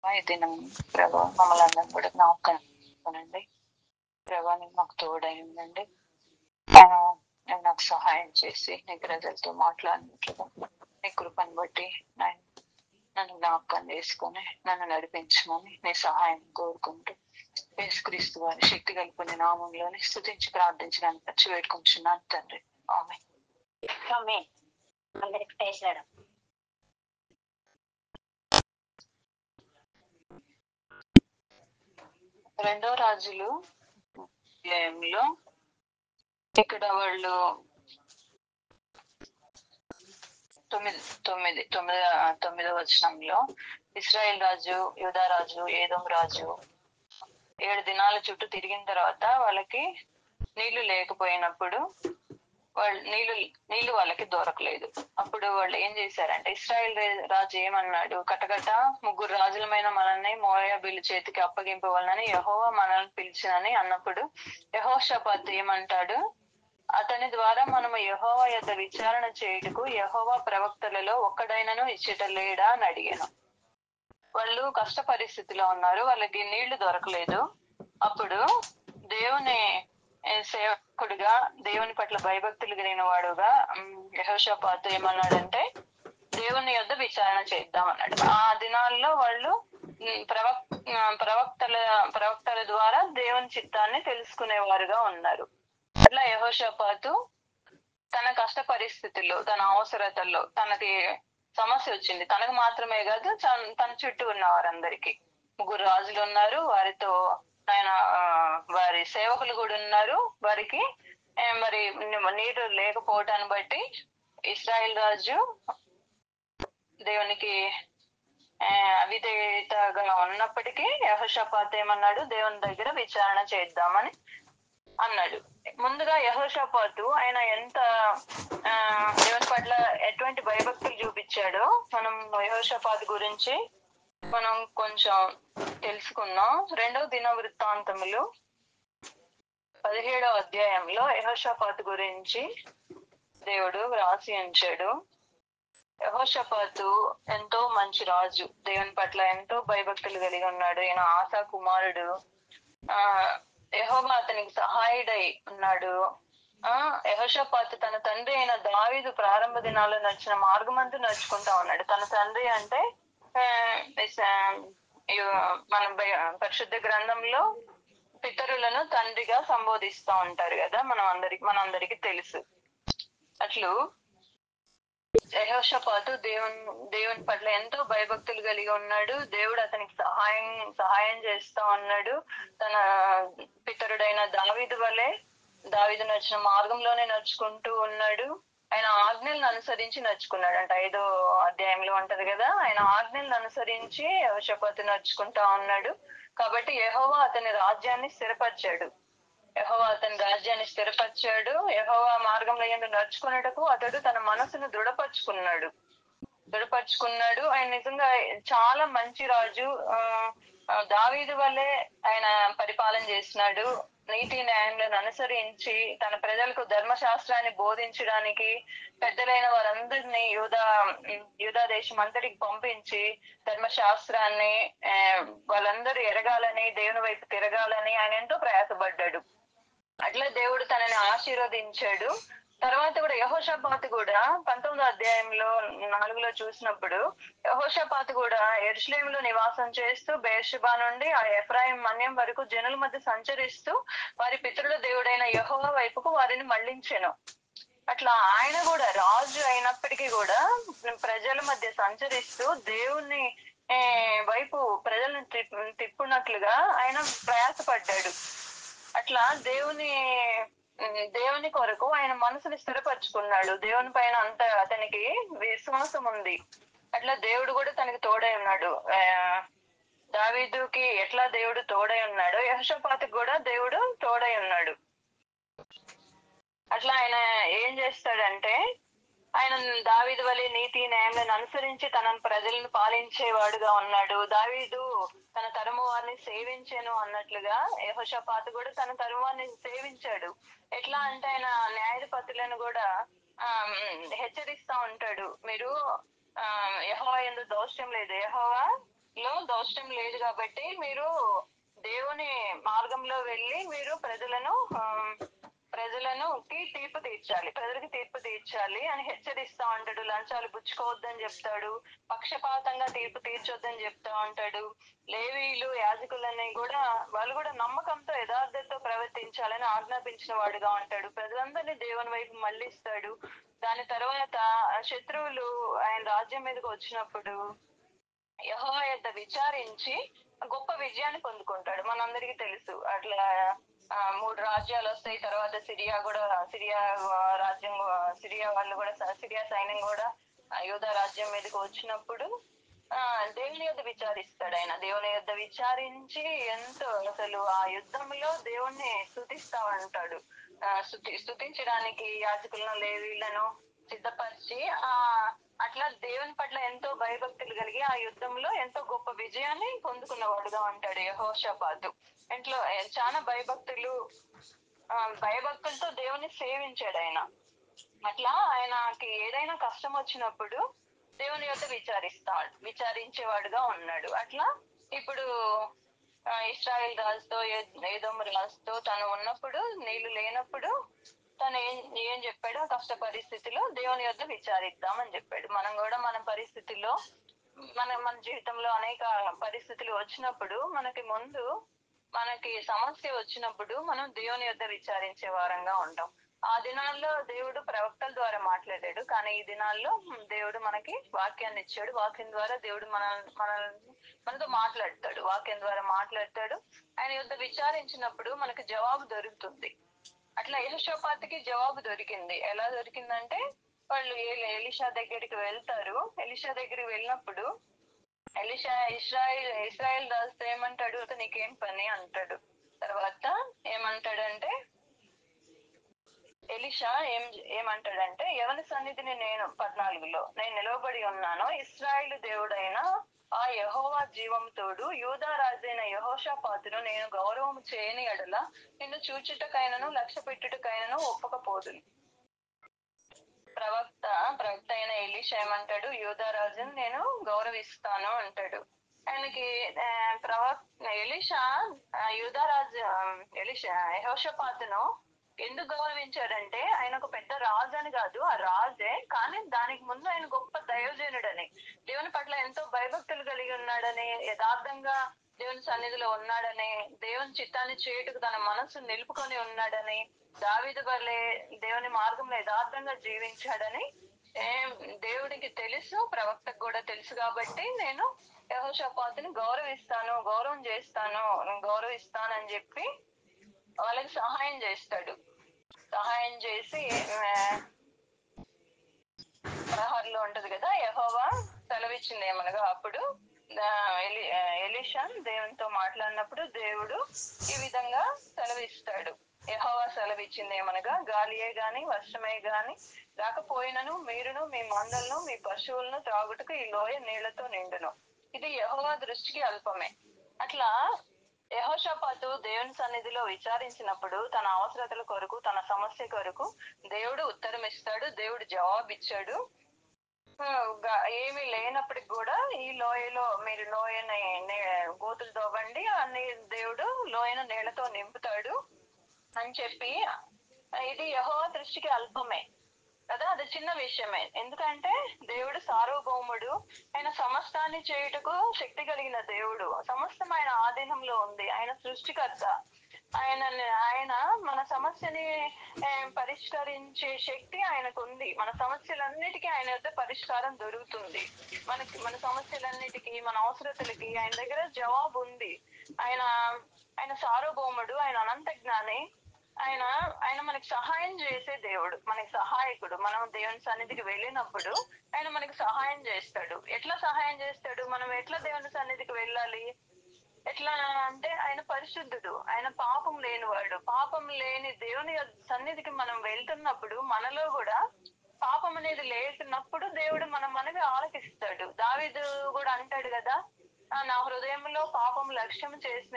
అయితే ప్రభా మమ్మల్ని అందరం కూడా జ్ఞాపకండి. ప్రభా నీకు మాకు తోడై ఉండండి. నాకు సహాయం చేసి నీ ప్రజలతో మాట్లాడినట్లుగా నీ కృపను బట్టి నన్ను జ్ఞాపకం చేసుకొని నన్ను నడిపించమని నీ సహాయం కోరుకుంటూ యేసుక్రీస్తు వారి శక్తి కలిపిన నామంలోని స్తుతించి ప్రార్థించడానికి ఖర్చు పెట్టుకుంటున్నాను తండ్రి. ఆమె రెండో రాజులు అధ్యాయంలో ఇక్కడ వాళ్ళు తొమ్మిదో వచనంలో ఇశ్రాయేల్ రాజు, యూదా రాజు, ఏదోం రాజు 7 దినాల చుట్టూ తిరిగిన తర్వాత వాళ్ళకి నీళ్లు లేకపోయినప్పుడు నీళ్లు వాళ్ళకి దొరకలేదు. అప్పుడు వాళ్ళు ఏం చేశారంటే ఇశ్రాయేల్ రాజు ఏమన్నాడు, కటకట 3 రాజులమైన మనల్ని మోయాబీల చేతికి అప్పగింపవాలని యెహోవా మనల్ని పిలిచినని అన్నప్పుడు యెహోషాపాతు ఏమంటాడు, అతని ద్వారా మనము యెహోవా యొద్ద విచారణ చేయుటకు యెహోవా ప్రవక్తలలో ఒక్కడైనను ఇచ్చట లేడా అని అడిగాను. వాళ్ళు కష్ట పరిస్థితిలో ఉన్నారు, వాళ్ళకి నీళ్లు దొరకలేదు. అప్పుడు దేవుని సేవకుడిగా, దేవుని పట్ల భయభక్తులు కలిగిన వాడుగా యెహోషాపాతు ఏమన్నాడంటే దేవుని యొద్ద విచారణ చేద్దాం అన్నాడు. ఆ దినాల్లో వాళ్ళు ప్రవక్తల ద్వారా దేవుని చిత్తాన్ని తెలుసుకునేవారుగా ఉన్నారు. అట్లా యెహోషాపాతు తన కష్ట పరిస్థితుల్లో, తన అవసరతల్లో, తనకి సమస్య వచ్చింది. తనకు మాత్రమే కాదు, తన చుట్టూ ఉన్న వారందరికీ. 3 రాజులు ఉన్నారు, వారితో ఆయన వారి సేవకులు కూడా ఉన్నారు. వారికి మరి నీరు లేకపోవటాన్ని బట్టి ఇశ్రాయేల్ రాజు దేవునికి అవిధేయతగా ఉన్నప్పటికీ యెహోషాపాతు ఏమన్నాడు, దేవుని దగ్గర విచారణ చేద్దామని అన్నాడు. ముందుగా యెహోషాపాతు ఆయన ఎంత దేవుని పట్ల ఎటువంటి భయభక్తులు చూపించాడో మనం యెహోషాపాతు గురించి మనం కొంచెం తెలుసుకుందాం. 2వ దినవృత్తాంతములు 17వ అధ్యాయంలో యెహోషాపాతు గురించి దేవుడు రాసి ఉంచాడు. యెహోషాపాతు ఎంతో మంచి రాజు, దేవుని పట్ల ఎంతో భయభక్తులు కలిగి ఉన్నాడు. ఈయన ఆసా కుమారుడు. యెహోవా అతనికి సహాయుడై ఉన్నాడు. యెహోషాపాతు తన తండ్రి అయిన దావీదు ప్రారంభ దినాల్లో నడిచిన మార్గమంతా నడుచుకుంటా ఉన్నాడు. తన తండ్రి అంటే మన పరిశుద్ధ గ్రంథంలో పితరులను తండ్రిగా సంబోధిస్తా ఉంటారు కదా, మనందరికి తెలుసు. అట్లు యెహోషాపాతు దేవుని పట్ల ఎంతో భయభక్తులు కలిగి ఉన్నాడు. దేవుడు అతనికి సహాయం చేస్తా ఉన్నాడు. తన పితరుడైన దావీదు వలె, దావీదు నడిచిన మార్గంలోనే నడుచుకుంటూ ఉన్నాడు. ఆయన ఆజ్ఞలను అనుసరించి నడుచుకున్నాడు అంట. 5వ అధ్యాయంలో ఉంటది కదా, ఆయన ఆజ్ఞలను అనుసరించి యెహోషాపాతు నడుచుకుంటా ఉన్నాడు. కాబట్టి యెహోవా అతని రాజ్యాన్ని స్థిరపరిచాడు. యెహోవా మార్గంలో యందు నడుచుకున్నటకు అతడు తన మనసును దృఢపరుచుకున్నాడు. ఆయన నిజంగా చాలా మంచి రాజు. దావీదు వల్లే ఆయన పరిపాలన చేసినాడు. నీతి న్యాయములను అనుసరించి తన ప్రజలకు ధర్మశాస్త్రాన్ని బోధించడానికి పెద్దలైన వారందరినీ యూదా దేశం అంతటికి పంపించి ధర్మశాస్త్రాన్ని వాళ్ళందరూ ఎరగాలని, దేవుని వైపు తిరగాలని ఆయన ఎంతో ప్రయాసపడ్డాడు. అట్లా దేవుడు తనని ఆశీర్వదించాడు. తర్వాత కూడా యెహోషాపాతు కూడా 19వ అధ్యాయంలో 4లో చూసినప్పుడు యెహోషాపాతు కూడా యెరూషలేములో నివాసం చేస్తూ బెయేర్షెబా నుండి ఆ ఎఫ్రాయిం మన్యం వరకు జనుల మధ్య సంచరిస్తూ వారి పితరుల దేవుడైన యెహోవా వైపుకు వారిని మళ్లించెను. అట్లా ఆయన కూడా రాజు అయినప్పటికీ కూడా ప్రజల మధ్య సంచరిస్తూ దేవుని వైపు ప్రజలను తిప్పునట్లుగా ఆయన ప్రయాసపడ్డాడు. అట్లా దేవుని కొరకు ఆయన మనసుని స్థిరపరచుకున్నాడు. దేవుని పైన అంత అతనికి విశ్వాసం ఉంది. అట్లా దేవుడు కూడా తనకి తోడై ఉన్నాడు. దావీదుకి ఎట్లా దేవుడు తోడై ఉన్నాడో యెహోషాపాతుకి కూడా దేవుడు తోడై ఉన్నాడు. అట్లా ఆయన ఏం చేస్తాడంటే, ఆయన దావీదు వలె నీతి న్యాయములను అనుసరించి తన ప్రజలను పాలించేవాడుగా ఉన్నాడు. దావీదు తన తరము వారిని సేవించాను అన్నట్లుగా యెహోషాపాతు కూడా తన తరము వారిని సేవించాడు. ఎట్లా అంటే ఆయన న్యాయాధిపతులను కూడా హెచ్చరిస్తా ఉంటాడు, మీరు యెహోవా యందు దోషం లేదు, యెహోవాలో కష్టం లేదు కాబట్టి మీరు దేవుని మార్గంలో వెళ్ళి మీరు ప్రజలకి తీర్పు తీర్చాలి, ప్రజలకి తీర్పు తీర్చాలి అని హెచ్చరిస్తా ఉంటాడు. లంచాలు పుచ్చుకోవద్దని చెప్తాడు, పక్షపాతంగా తీర్పు తీర్చొద్దని చెప్తా ఉంటాడు. లేవీయులు యాజకులని కూడా వాళ్ళు కూడా నమ్మకంతో యథార్థతో ప్రవర్తించాలని ఆజ్ఞాపించిన వాడుగా ఉంటాడు. ప్రజలందరినీ దేవుని వైపు మళ్ళిస్తాడు. దాని తర్వాత శత్రువులు ఆయన రాజ్యం మీదకి వచ్చినప్పుడు యెహోవా యొద్ద విచారించి గొప్ప విజయాన్ని పొందుకుంటాడు. మనందరికీ తెలుసు అట్లా 3 రాజ్యాలు వస్తాయి. తర్వాత సిరియా రాజ్యం, సిరియా వాళ్ళు కూడా, సిరియా సైన్యం కూడా యూదా రాజ్యం మీదకి వచ్చినప్పుడు దేవుని యొద్ద విచారిస్తాడు. ఆయన దేవుని యొద్ద విచారించి ఎంతో అసలు ఆ యుద్ధంలో దేవుణ్ణి స్తుతిస్తా ఉంటాడు. స్తుతించడానికి యాజకులను లేవీలను సిద్ధపరిచి అట్లా దేవుని పట్ల ఎంతో భయభక్తులు కలిగి ఆ యుద్ధంలో ఎంతో గొప్ప విజయాన్ని పొందుకున్నవాడుగా ఉంటాడు యెహోషాపాతు. ఇంట్లో చాలా భయభక్తులతో దేవుని సేవించాడు ఆయన. అట్లా ఆయనకి ఏదైనా కష్టం వచ్చినప్పుడు దేవుని యొద్ద విచారించేవాడుగా ఉన్నాడు. అట్లా ఇప్పుడు ఇశ్రాయేల్ రాజుతో ఏదోము రాజుతో తను ఉన్నప్పుడు, నీళ్లు లేనప్పుడు తను ఏం చెప్పాడు, కష్ట పరిస్థితిలో దేవుని యొద్ద విచారిద్దామని చెప్పాడు. మనం కూడా మన పరిస్థితుల్లో మన జీవితంలో అనేక పరిస్థితులు వచ్చినప్పుడు మనకి సమస్య వచ్చినప్పుడు మనం దేవుని యొద్ద విచారించే వారంగా ఉంటాం. ఆ దినాల్లో దేవుడు ప్రవక్తల ద్వారా మాట్లాడాడు, కానీ ఈ దినాల్లో దేవుడు మనకి వాక్యాన్ని ఇచ్చాడు. వాక్యం ద్వారా దేవుడు మనతో మాట్లాడతాడు, వాక్యం ద్వారా మాట్లాడతాడు. ఆయన యొద్ద విచారించినప్పుడు మనకు జవాబు దొరుకుతుంది. అట్లా యెహోషాపాతుకి జవాబు దొరికింది. ఎలా దొరికిందంటే, వాళ్ళు ఎలీషా దగ్గరికి వెళ్తారు. ఎలీషా దగ్గరికి వెళ్ళినప్పుడు ఎలీషా ఇశ్రాయేల్ రాజుతో ఏమంటాడు, నీకేం పని అంటాడు. తర్వాత ఏమంటాడంటే, ఎలీషా ఏమంటాడంటే, ఎవరి సన్నిధిని నేను 14లో నేను నిలవబడి ఉన్నానో ఇశ్రాయేలు దేవుడైన ఆ యెహోవా జీవంతోడు యూదా రాజైన యెహోషాపాతును నేను గౌరవం చేయని ఎడల నిన్ను చూచుటకైనను లక్ష్య పెట్టుటకైనను ఒప్పకపోదును. ప్రవక్త అయిన ఎలీషా ఏమంటాడు, యూదా రాజుని నేను గౌరవిస్తాను అంటాడు. ఆయనకి యెహోషాపాతును ఎందుకు గౌరవించాడంటే, ఆయన ఒక పెద్ద రాజు అని కాదు, ఆ రాజే, కానీ దానికి ముందు ఆయన గొప్ప దైవజనుడని, దేవుని పట్ల ఎంతో భయభక్తులు కలిగి ఉన్నాడని, యథార్థంగా దేవుని సన్నిధిలో ఉన్నాడని, దేవుని చిత్తాన్ని చేయుటకు తన మనస్సు నిలుపుకొని ఉన్నాడని, దావీదు వలె దేవుని మార్గంలో యథార్థంగా జీవించాడని దేవుడికి తెలుసు, ప్రవక్తకు కూడా తెలుసు. కాబట్టి నేను యెహోషాపాతుని గౌరవిస్తానని చెప్పి వాళ్ళకి సహాయం చేస్తాడు. సహాయం చేసి ప్రహార్లో ఉంటది కదా, యెహోవా సెలవిచ్చింది ఏమనగా, అప్పుడు ఎలీషా దేవునితో మాట్లాడినప్పుడు దేవుడు ఈ విధంగా సెలవిస్తాడు. యెహోవా సెలవిచ్చింది ఏమనగా, గాలియే గాని వర్షమే గాని రాకపోయినను మీరును మీ మందలను మీ పశువులను త్రాగుటకు ఈ లోయ నీళ్లతో నిండును. ఇది యెహోవా దృష్టికి అల్పమే. అట్లా యెహోషాపాతు దేవుని సన్నిధిలో విచారించినప్పుడు తన అవసరతల కొరకు, తన సమస్య కొరకు దేవుడు ఉత్తరం ఇస్తాడు, దేవుడు జవాబిచ్చాడు. ఏమీ లేనప్పటికి కూడా ఈ లోయలో మీరు లోయని గోతులు తవ్వండి, అని దేవుడు లోయను నీళ్లతో నింపుతాడు అని చెప్పి, ఇది యెహోవా దృష్టికి అల్పమే కదా, అది చిన్న విషయమే. ఎందుకంటే దేవుడు సార్వభౌముడు, ఆయన సమస్తాన్ని చేయుటకు శక్తి కలిగిన దేవుడు, సమస్తం ఆయన ఆధీనంలో ఉంది, ఆయన సృష్టికర్త. ఆయన మన సమస్యని పరిష్కరించే శక్తి ఆయనకు ఉంది. మన సమస్యలన్నిటికీ ఆయన వద్ద పరిష్కారం దొరుకుతుంది. మన సమస్యలన్నిటికీ, మన అవసరతలకి ఆయన దగ్గర జవాబు ఉంది. ఆయన సార్వభౌముడు, ఆయన అనంత జ్ఞాని, ఆయన మనకి సహాయం చేసే దేవుడు, మనకి సహాయకుడు. మనం దేవుని సన్నిధికి వెళ్ళినప్పుడు ఆయన మనకి సహాయం చేస్తాడు. ఎట్లా సహాయం చేస్తాడు, మనం ఎట్లా దేవుని సన్నిధికి వెళ్ళాలి, ఎట్లా అంటే, ఆయన పరిశుద్ధుడు, ఆయన పాపం లేనివాడు. పాపం లేని దేవుని సన్నిధికి మనం వెళ్తున్నప్పుడు మనలో కూడా పాపం అనేది లేకున్నప్పుడు దేవుడు మనవి ఆలకిస్తాడు. దావీదు కూడా అంటాడు కదా, నా హృదయంలో పాపం లక్ష్యం చేసిన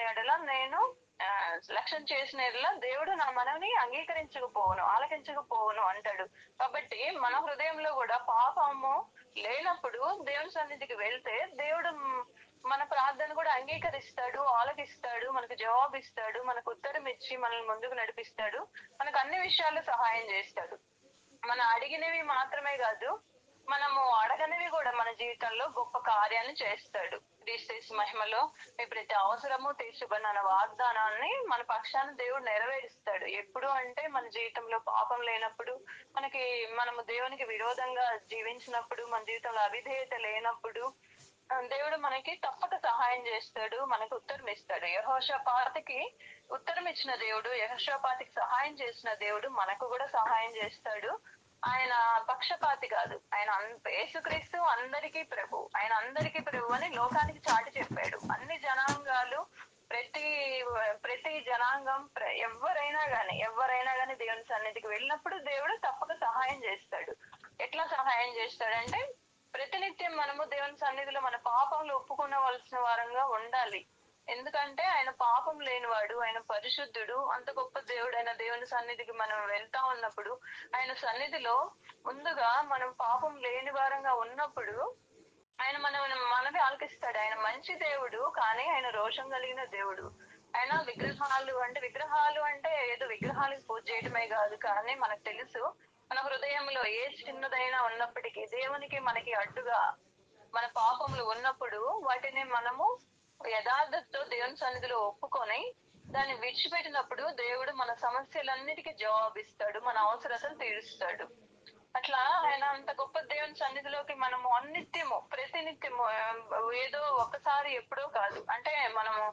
ఎడల దేవుడు నా మనవిని ఆలకించకపోవును అంటాడు. కాబట్టి మన హృదయంలో కూడా పాపము లేనప్పుడు దేవుని సన్నిధికి వెళ్తే దేవుడు మన ప్రార్థన కూడా అంగీకరిస్తాడు, ఆలకిస్తాడు, మనకు జవాబు ఇస్తాడు, మనకు ఉత్తరం ఇచ్చి మనల్ని ముందుకు నడిపిస్తాడు, మనకు అన్ని విషయాల్లో సహాయం చేస్తాడు. మనం అడిగినవి మాత్రమే కాదు, మనము అడగనివి కూడా మన జీవితంలో గొప్ప కార్యాలను చేస్తాడు. క్రీస్తు మహిమలో మీ ప్రతి అవసరము తీర్చబడిన వాగ్దానాన్ని మన పక్షాన దేవుడు నెరవేరుస్తాడు. ఎప్పుడు అంటే మన జీవితంలో పాపం లేనప్పుడు, మనము దేవునికి విరోధంగా జీవించినప్పుడు, మన జీవితంలో అవిధేయత లేనప్పుడు దేవుడు మనకి తప్పక సహాయం చేస్తాడు, మనకు ఉత్తరం ఇస్తాడు. యెహోషాపాతుకి ఉత్తరం ఇచ్చిన దేవుడు, యెహోషాపాతుకి సహాయం చేసిన దేవుడు మనకు కూడా సహాయం చేస్తాడు. ఆయన పక్షపాతి కాదు. ఆయన యేసుక్రీస్తు అందరికీ ప్రభు, ఆయన అందరికీ ప్రభు అని లోకానికి చాటి చెప్పాడు. అన్ని జనాంగాలు, ప్రతి ప్రతి జనాంగం, ఎవరైనా గాని దేవుని సన్నిధికి వెళ్ళినప్పుడు దేవుడు తప్పక సహాయం చేస్తాడు. ఎట్లా సహాయం చేస్తాడంటే, ప్రతినిత్యం మనము దేవుని సన్నిధిలో మన పాపంలో ఒప్పుకోవలసిన వారంగా ఉండాలి. ఎందుకంటే ఆయన పాపం లేనివాడు, ఆయన పరిశుద్ధుడు. అంత గొప్ప దేవుడైన దేవుని సన్నిధికి మనం వెళ్తా ఉన్నప్పుడు, ఆయన సన్నిధిలో ముందుగా మనం పాపం లేని వారంగా ఉన్నప్పుడు ఆయన మనవి ఆలకిస్తాడు. ఆయన మంచి దేవుడు, కానీ ఆయన రోషం కలిగిన దేవుడు. ఆయన విగ్రహాలు అంటే ఏదో విగ్రహాలకు పూజ చేయటమే కాదు, కానీ మనకు తెలుసు మన హృదయంలో ఏ చిన్నదైనా ఉన్నప్పటికీ దేవునికి మనకి అడ్డుగా మన పాపములు ఉన్నప్పుడు వాటిని మనము యథార్థతతో దేవుని సన్నిధిలో ఒప్పుకొని దాన్ని విడిచిపెట్టినప్పుడు దేవుడు మన సమస్యలన్నిటికీ జవాబిస్తాడు, మన అవసరతను తీరుస్తాడు. అట్లా ఆయన అంత గొప్ప దేవుని సన్నిధిలోకి మనము ప్రతినిత్యము ఏదో ఒకసారి ఎప్పుడో కాదు, అంటే మనము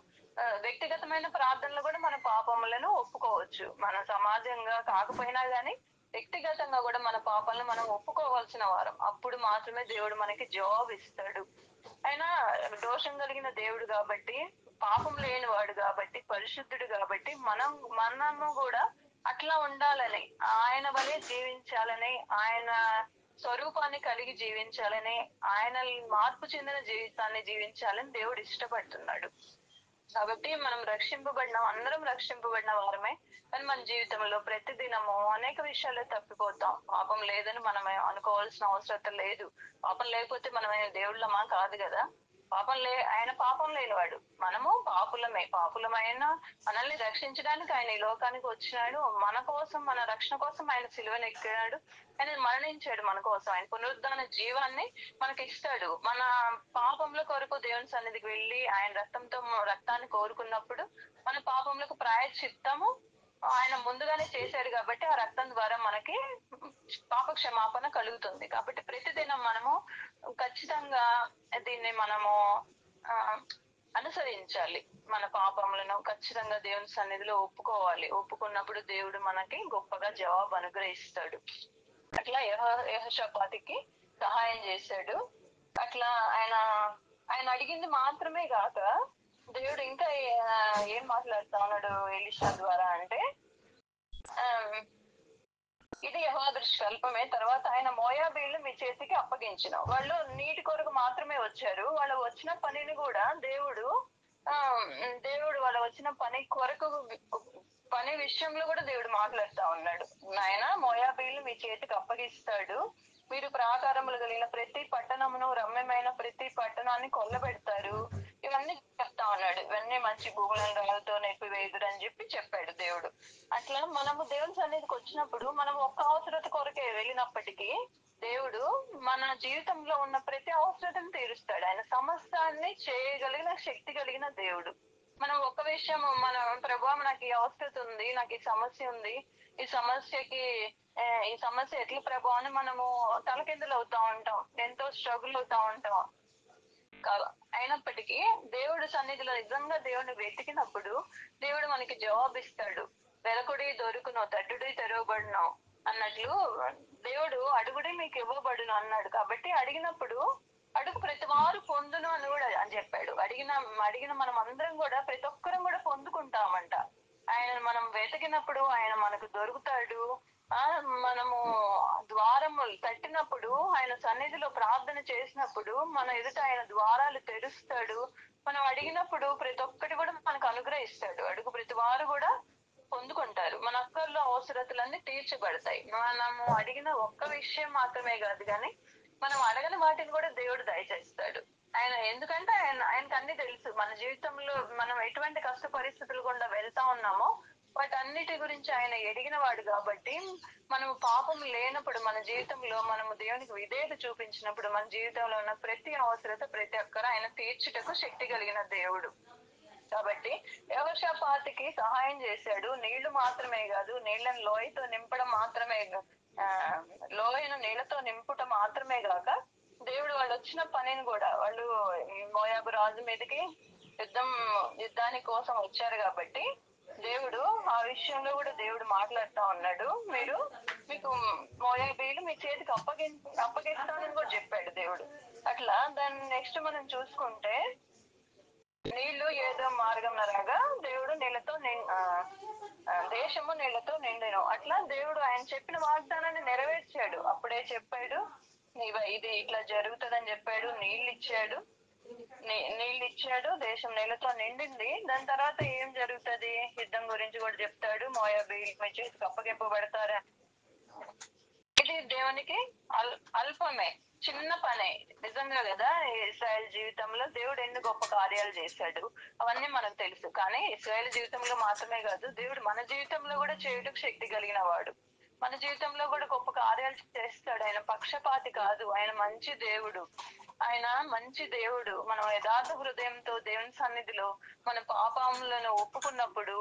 వ్యక్తిగతమైన ప్రార్థనలు కూడా మన పాపములను ఒప్పుకోవచ్చు. మన సమాజంగా కాకపోయినా గాని వ్యక్తిగతంగా కూడా మన పాపాలను మనం ఒప్పుకోవాల్సిన వారం. అప్పుడు మాత్రమే దేవుడు మనకి జవాబు ఇస్తాడు. ఆయన దోషం కలిగిన దేవుడు కాబట్టి, పాపం లేని వాడు కాబట్టి, పరిశుద్ధుడు కాబట్టి మనము కూడా అట్లా ఉండాలని, ఆయన వలె జీవించాలని, ఆయన స్వరూపాన్ని కలిగి జీవించాలని, ఆయన మార్పు చెందిన జీవితాన్ని జీవించాలని దేవుడు ఇష్టపడుతున్నాడు. కాబట్టి అందరం రక్షింపబడిన వారమే. కానీ మన జీవితంలో ప్రతిదినము అనేక విషయాల్లో తప్పిపోతాం. పాపం లేదని మనం అనుకోవాల్సిన అవసరం లేదు. పాపం లేకపోతే మనం దేవుళ్ళమా? కాదు కదా. ఆయన పాపం లేనివాడు, మనము పాపులమైన మనల్ని రక్షించడానికి ఆయన ఈ లోకానికి వచ్చినాడు. మన రక్షణ కోసం ఆయన సిలువను ఎక్కాడు, ఆయన మరణించాడు మన కోసం. ఆయన పునరుద్ధాన జీవాన్ని మనకి ఇస్తాడు. మన పాపముల కొరకు దేవుని సన్నిధికి వెళ్ళి ఆయన రక్తాన్ని కోరుకున్నప్పుడు మన పాపములకు ప్రాయశ్చిత్తము ఆయన ముందుగానే చేశాడు కాబట్టి ఆ రక్తం ద్వారా మనకి పాప క్షమాపణ కలుగుతుంది. కాబట్టి ప్రతిదినం మనము ఖచ్చితంగా దీన్ని మనము అనుసరించాలి. మన పాపములను ఖచ్చితంగా దేవుని సన్నిధిలో ఒప్పుకోవాలి. ఒప్పుకున్నప్పుడు దేవుడు మనకి గొప్పగా జవాబు అనుగ్రహిస్తాడు. అట్లా యెహోషాపాతుకి సహాయం చేశాడు. అట్లా ఆయన అడిగింది మాత్రమే కాక దేవుడు ఇంకా ఏం మాట్లాడుతా ఉన్నాడు ఎలీషా ద్వారా అంటే, ఇది యెహోవా దృష్టికి అల్పమే. తర్వాత ఆయన మోయాబీయులను మీ చేతికి అప్పగించిన. వాళ్ళు నీటి కొరకు మాత్రమే వచ్చారు. వాళ్ళు వచ్చిన పనిని కూడా దేవుడు వాళ్ళు వచ్చిన పని విషయంలో కూడా దేవుడు మాట్లాడుతా ఉన్నాడు. ఆయన మోయాబీయులు మీ చేతికి అప్పగిస్తాడు, మీరు ప్రాకారములు కలిగిన ప్రతి పట్టణమును, రమ్యమైన ప్రతి పట్టణాన్ని కొల్లబెడతారు. ఇవన్నీ చెప్తా ఉన్నాడు. ఇవన్నీ మంచి భూములను రాళ్ళతో నెప్పివేయుదురు అని చెప్పాడు దేవుడు. అట్లా మనము దేవుని సన్నిధికి వచ్చినప్పుడు మనం ఒక్క అవసరత కొరకే వెళ్ళినప్పటికీ దేవుడు మన జీవితంలో ఉన్న ప్రతి అవసరతను తీరుస్తాడు. ఆయన సమస్తాన్ని చేయగలిగిన శక్తి కలిగిన దేవుడు. మనం ఒక విషయం ప్రభా నాకు ఈ అవసరత ఉంది, నాకు ఈ సమస్య ఉంది, ఈ సమస్య ఎట్లా ప్రభా అని మనము తలకిందులు అవుతా ఉంటాం, ఎంతో స్ట్రగుల్ అవుతా ఉంటాం. అయినప్పటికీ దేవుడు సన్నిధిలో నిజంగా దేవుడిని వెతికినప్పుడు దేవుడు మనకి జవాబిస్తాడు. వెలకుడి దొరుకును, తట్టుడి తెరవబడును అన్నట్లు దేవుడు అడుగుడి మీకు ఇవ్వబడును అన్నాడు. కాబట్టి అడిగినప్పుడు అడుగు ప్రతి వారు పొందును అని కూడా అని చెప్పాడు. అడిగిన మనం అందరం కూడా ప్రతి ఒక్కరం కూడా పొందుకుంటామంట. ఆయన మనం వెతికినప్పుడు ఆయన మనకు దొరుకుతాడు. మనము ద్వారములు తట్టినప్పుడు, ఆయన సన్నిధిలో ప్రార్థన చేసినప్పుడు మన ఎదుట ఆయన ద్వారాలు తెరుస్తాడు. మనం అడిగినప్పుడు ప్రతి ఒక్కటి కూడా మనకు అనుగ్రహిస్తాడు. అడుగు ప్రతి వారు కూడా పొందుకుంటారు. మన అక్కర్లో అవసరతలన్నీ తీర్చబడతాయి. మనము అడిగిన ఒక్క విషయం మాత్రమే కాదు, కానీ మనం అడగని వాటిని కూడా దేవుడు దయచేస్తాడు. ఆయన ఎందుకంటే ఆయనకు అన్ని తెలుసు. మన జీవితంలో మనం ఎటువంటి కష్ట పరిస్థితులు గుండా వెళ్తా ఉన్నామో వాటన్నిటి గురించి ఆయన ఎరిగిన వాడు కాబట్టి, మనము పాపం లేనప్పుడు మన జీవితంలో మనము దేవునికి విధేయత చూపించినప్పుడు మన జీవితంలో ఉన్న ప్రతి అవసరత ప్రతి ఒక్కరు ఆయన తీర్చుటకు శక్తి కలిగిన దేవుడు. కాబట్టి యెహోషాపాతుకి సహాయం చేశాడు. నీళ్లు మాత్రమే కాదు, నీళ్లను లోయతో నింపడం మాత్రమే లోయను నీళ్లతో నింపుట మాత్రమే కాక దేవుడు వాళ్ళు వచ్చిన పనిని కూడా వాళ్ళు మోయాబు రాజు మీదకి యుద్ధాని కోసం వచ్చారు కాబట్టి దేవుడు ఆ విషయంలో కూడా దేవుడు మాట్లాడుతా ఉన్నాడు. మీకు మోయాబీలు మీ చేతికి అప్పగిస్తానని కూడా చెప్పాడు దేవుడు. అట్లా దాన్ని నెక్స్ట్ మనం చూసుకుంటే నీళ్లు ఏదో మార్గం రాగా దేవుడు నీళ్లతో దేశము నీళ్లతో నిండెను. అట్లా దేవుడు ఆయన చెప్పిన వాగ్దానాన్ని నెరవేర్చాడు. అప్పుడే చెప్పాడు ఇది ఇట్లా జరుగుతుందని చెప్పాడు. నీళ్ళు ఇచ్చాడు, దేశం నీళ్లతో నిండింది. దాని తర్వాత ఏం జరుగుతుంది యుద్ధం గురించి కూడా చెప్తాడు. మోయాబీలు మీ చేతికి అప్పగింపబడతారా. ఇది దేవునికి అల్పమే, చిన్న పనే నిజంగా కదా. ఇశ్రాయేల్ జీవితంలో దేవుడు ఎన్ని గొప్ప కార్యాలు చేశాడు అవన్నీ మనకు తెలుసు. కానీ ఇశ్రాయేల్ జీవితంలో మాత్రమే కాదు, దేవుడు మన జీవితంలో కూడా చేయుటకు శక్తి కలిగిన వాడు. మన జీవితంలో కూడా గొప్ప కార్యాలు చేస్తాడు. ఆయన పక్షపాతి కాదు, ఆయన మంచి దేవుడు. మనం యథార్థ హృదయంతో దేవుని సన్నిధిలో మన పాపములను ఒప్పుకున్నప్పుడు,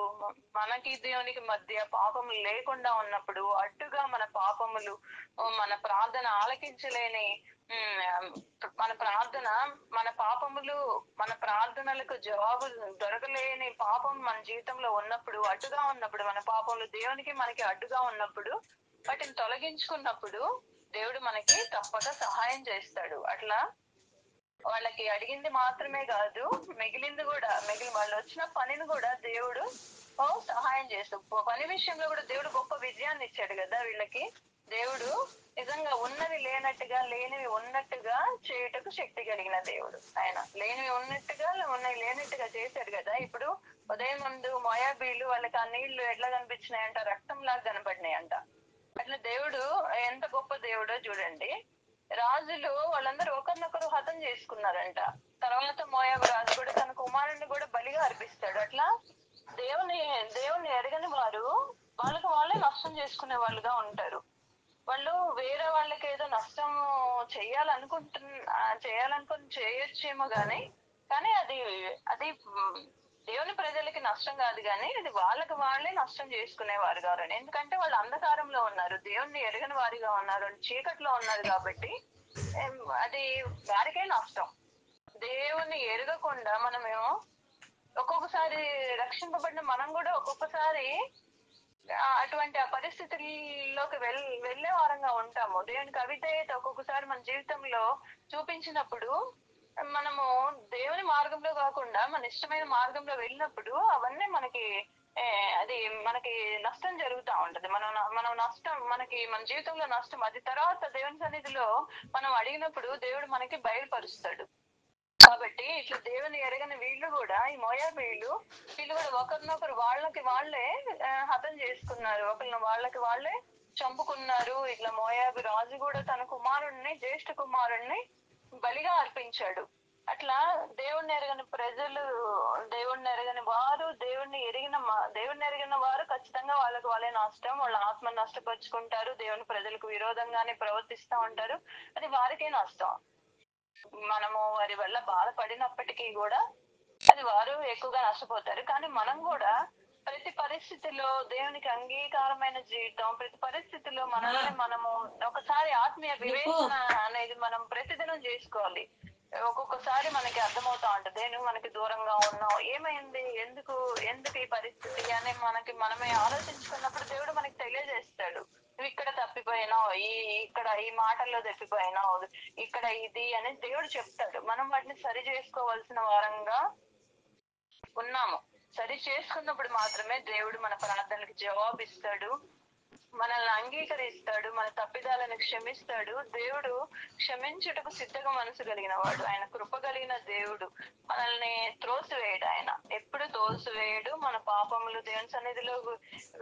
మనకి దేవునికి మధ్య పాపము లేకుండా ఉన్నప్పుడు, అడ్డుగా మన పాపములు మన ప్రార్థన ఆలకించలేని మన ప్రార్థనలకు జవాబు దొరకలేని పాపం మన జీవితంలో ఉన్నప్పుడు, అడ్డుగా ఉన్నప్పుడు, మన పాపములు దేవునికి మనకి అడ్డుగా ఉన్నప్పుడు, వాటిని తొలగించుకున్నప్పుడు దేవుడు మనకి తప్పక సహాయం చేస్తాడు. అట్లా వాళ్ళకి అడిగింది మాత్రమే కాదు, వాళ్ళు వచ్చిన పనిని కూడా దేవుడు సహాయం చేస్తాడు. పని విషయంలో కూడా దేవుడు గొప్ప విజయాన్ని ఇచ్చాడు కదా వీళ్ళకి. దేవుడు నిజంగా ఉన్నవి లేనట్టుగా, లేనివి ఉన్నట్టుగా చేయుటకు శక్తి కలిగిన దేవుడు. ఆయన లేనివి ఉన్నట్టుగా, ఉన్నవి లేనట్టుగా చేశాడు కదా. ఇప్పుడు ఉదయం ముందు మోయాబీలు వాళ్ళకి ఆ నీళ్లు ఎట్లా కనిపించినాయంట, రక్తంలాగా కనపడినాయంట. అట్లా దేవుడు ఎంత గొప్ప దేవుడో చూడండి. రాజులు వాళ్ళందరూ ఒకరినొకరు హతం చేసుకున్నారంట. తర్వాత మోయాబు రాజు కూడా తన కుమారుణ్ణి కూడా బలిగా అర్పిస్తాడు. అట్లా దేవుని ఎరగని వారు వాళ్ళకి వాళ్ళే నష్టం చేసుకునే వాళ్ళుగా ఉంటారు. వాళ్ళు వేరే వాళ్ళకి ఏదో నష్టం చేయాలనుకుని చేయొచ్చేమో కానీ అది దేవుని ప్రజలకి నష్టం కాదు, కానీ ఇది వాళ్ళకి వాళ్ళే నష్టం చేసుకునేవారు కాదు. ఎందుకంటే వాళ్ళు అంధకారంలో ఉన్నారు, దేవుణ్ణి ఎరగని వారిగా ఉన్నారు, చీకట్లో ఉన్నారు. కాబట్టి అది వారికే నష్టం. దేవుణ్ణి ఎరగకుండా మనమేమో ఒక్కొక్కసారి రక్షింపబడిన మనం కూడా ఒక్కొక్కసారి అటువంటి ఆ పరిస్థితుల్లోకి వెళ్లే వారంగా ఉంటాము. దేవునికి అవిధేయత ఒక్కొక్కసారి మన జీవితంలో చూపించినప్పుడు, మనము దేవుని మార్గంలో కాకుండా మన ఇష్టమైన మార్గంలో వెళ్ళినప్పుడు అవన్నీ మనకి నష్టం జరుగుతూ ఉంటది. మనం నష్టం మన జీవితంలో నష్టం. అది తర్వాత దేవుని సన్నిధిలో మనం అడిగినప్పుడు దేవుడు మనకి బయలుపరుస్తాడు. కాబట్టి ఇట్లా దేవుని ఎరగని వీళ్ళు కూడా, ఈ మోయాబీలు వీళ్ళు కూడా ఒకరినొకరు వాళ్ళకి వాళ్ళే హతం చేసుకున్నారు, వాళ్ళకి వాళ్ళే చంపుకున్నారు. ఇట్లా మోయాబు రాజు కూడా తన జ్యేష్ఠ కుమారుణ్ణి బలిగా అర్పించాడు. అట్లా దేవుణ్ణి ఎరగని ప్రజలు, దేవుణ్ణి ఎరగని వారు, దేవుణ్ణి ఎరిగిన వారు ఖచ్చితంగా వాళ్ళకి వాళ్ళే నష్టం. వాళ్ళ ఆత్మ నష్టపరుచుకుంటారు, దేవుని ప్రజలకు విరోధంగానే ప్రవర్తిస్తూ ఉంటారు. అది వారికే నష్టం. మనము వారి వల్ల బాధపడినప్పటికీ కూడా అది వారు ఎక్కువగా నష్టపోతారు. కానీ మనం కూడా ప్రతి పరిస్థితిలో దేవునికి అంగీకారమైన జీవితం, ప్రతి పరిస్థితిలో మనము ఒకసారి ఆత్మీయ వివేచన అనేది మనం ప్రతిదినం చేసుకోవాలి. ఒక్కొక్కసారి మనకి అర్థమవుతా ఉంటది, నువ్వు మనకి దూరంగా ఉన్నావు, ఏమైంది, ఎందుకు ఈ పరిస్థితి అని మనమే ఆలోచించుకున్నప్పుడు దేవుడు మనకి తెలియజేస్తాడు. నువ్వు ఇక్కడ తప్పిపోయినావు, ఇక్కడ ఈ మాటల్లో తప్పిపోయినావు, ఇక్కడ ఇది అని దేవుడు చెప్తాడు. మనం వాటిని సరి చేసుకోవాల్సిన వారంగా ఉన్నాము. సరి చేసుకున్నప్పుడు మాత్రమే దేవుడు మన ప్రార్థనలకు జవాబిస్తాడు, మనల్ని అంగీకరిస్తాడు, మన తప్పిదాలను క్షమిస్తాడు. దేవుడు క్షమించుటకు సిద్ధంగా మనసు కలిగిన వాడు. ఆయన కృప కలిగిన దేవుడు. మనల్ని త్రోసివేయడు, ఆయన ఎప్పుడు తోసివేయడు. మన మన పాపములు దేవుని సన్నిధిలో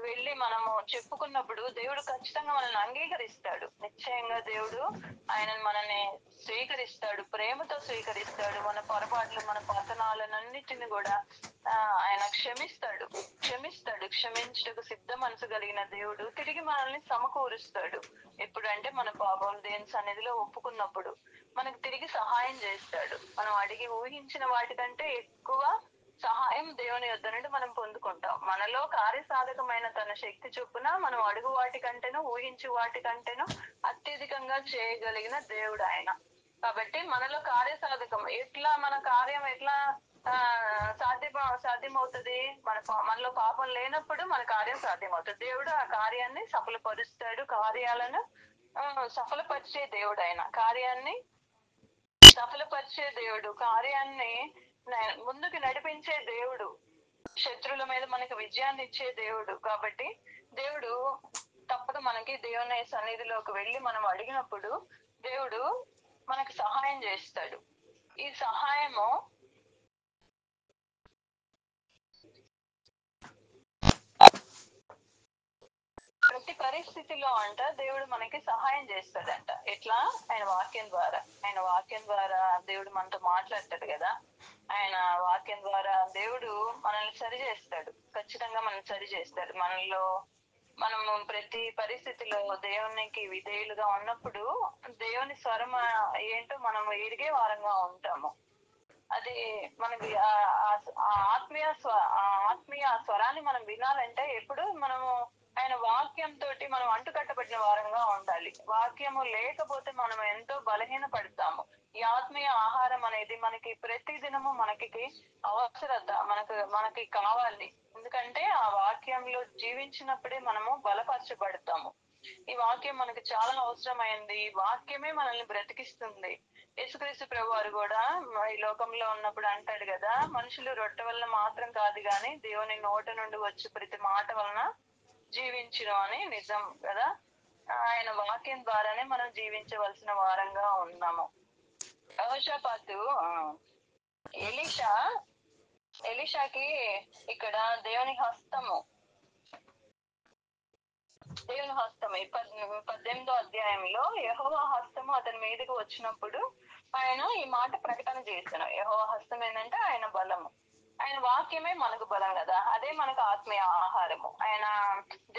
వెళ్ళి మనము చెప్పుకున్నప్పుడు దేవుడు ఖచ్చితంగా మనల్ని అంగీకరిస్తాడు. నిశ్చయంగా దేవుడు మనల్ని స్వీకరిస్తాడు, ప్రేమతో స్వీకరిస్తాడు. మన పొరపాట్లు, మన పతనాలన్నిటిని కూడా ఆయన క్షమిస్తాడు. క్షమించుటకు సిద్ధ మనసు కలిగిన దేవుడు తిరిగి మనల్ని సమకూరుస్తాడు. ఎప్పుడంటే మన పాపం దేవుని సన్నిధిలో ఒప్పుకున్నప్పుడు మనకు తిరిగి సహాయం చేస్తాడు. మనం అడిగి ఊహించిన వాటికంటే ఎక్కువ సహాయం దేవుని యొద్ద నుండి మనం పొందుకుంటాం. మనలో కార్యసాధకమైన తన శక్తి చొప్పున మనం అడుగు వాటికంటేనూ ఊహించు వాటికంటేనూ అత్యధికంగా చేయగలిగిన దేవుడు ఆయన. కాబట్టి మనలో కార్యసాధకం ఎట్లా, మన కార్యం ఎట్లా సాధ్యమవుతుంది? మనలో పాపం లేనప్పుడు మన కార్యం సాధ్యమవుతుంది. దేవుడు ఆ కార్యాన్ని సఫలపరుస్తాడు. కార్యాలను సఫలపరిచే దేవుడు ఆయన. కార్యాన్ని సఫలపరిచే దేవుడు, కార్యాన్ని ముందుకు నడిపించే దేవుడు, శత్రువుల మీద మనకు విజయాన్ని ఇచ్చే దేవుడు. కాబట్టి దేవుడు తప్పక మనకి దేవుని సన్నిధిలోకి వెళ్ళి మనం అడిగినప్పుడు దేవుడు మనకు సహాయం చేస్తాడు. ఈ సహాయము ప్రతి పరిస్థితిలో దేవుడు మనకి సహాయం చేస్తాడంట. ఎట్లా? ఆయన వాక్యం ద్వారా దేవుడు మనతో మాట్లాడతాడు కదా. ఆయన వాక్యం ద్వారా దేవుడు మనల్ని సరి చేస్తాడు. ఖచ్చితంగా మనల్ని సరి చేస్తాడు. మనము ప్రతి పరిస్థితిలో దేవునికి విధేయులుగా ఉన్నప్పుడు దేవుని స్వరం ఏంటో మనం ఎరిగే వారంగా ఉంటాము. అది మనకి ఆత్మీయ స్వరాన్ని మనం వినాలంటే ఎప్పుడు మనము ఆయన వాక్యం తోటి మనం అంటుకట్టబడిన వారంగా ఉండాలి. వాక్యము లేకపోతే మనం ఎంతో బలహీన పడతాము. ఈ ఆత్మీయ ఆహారం అనేది మనకి ప్రతి దినము మనకి అవసరత, మనకి కావాలి. ఎందుకంటే ఆ వాక్యంలో జీవించినప్పుడే మనము బలపరచబడతాము. ఈ వాక్యం మనకి చాలా అవసరమైంది. ఈ వాక్యమే మనల్ని బ్రతికిస్తుంది. యేసుక్రీస్తు ప్రభు వారు కూడా ఈ లోకంలో ఉన్నప్పుడు అంటాడు కదా, మనుషులు రొట్టె వలన మాత్రం కాదు గాని దేవుని నోట నుండి వచ్చి ప్రతి మాట వలన జీవించును అని. నిజం కదా. ఆయన వాక్యం ద్వారానే మనం జీవించవలసిన వారంగా ఉన్నాము. యెహోషాపాతు ఎలీషాకి ఇక్కడ దేవుని హస్తము 18వ అధ్యాయంలో యెహోవా హస్తము అతని మీదకి వచ్చినప్పుడు ఆయన ఈ మాట ప్రకటన చేశాను. యెహోవా హస్తం ఏంటంటే ఆయన బలము. ఆయన వాక్యమే మనకు బలం కదా. అదే మనకు ఆత్మీయ ఆహారము.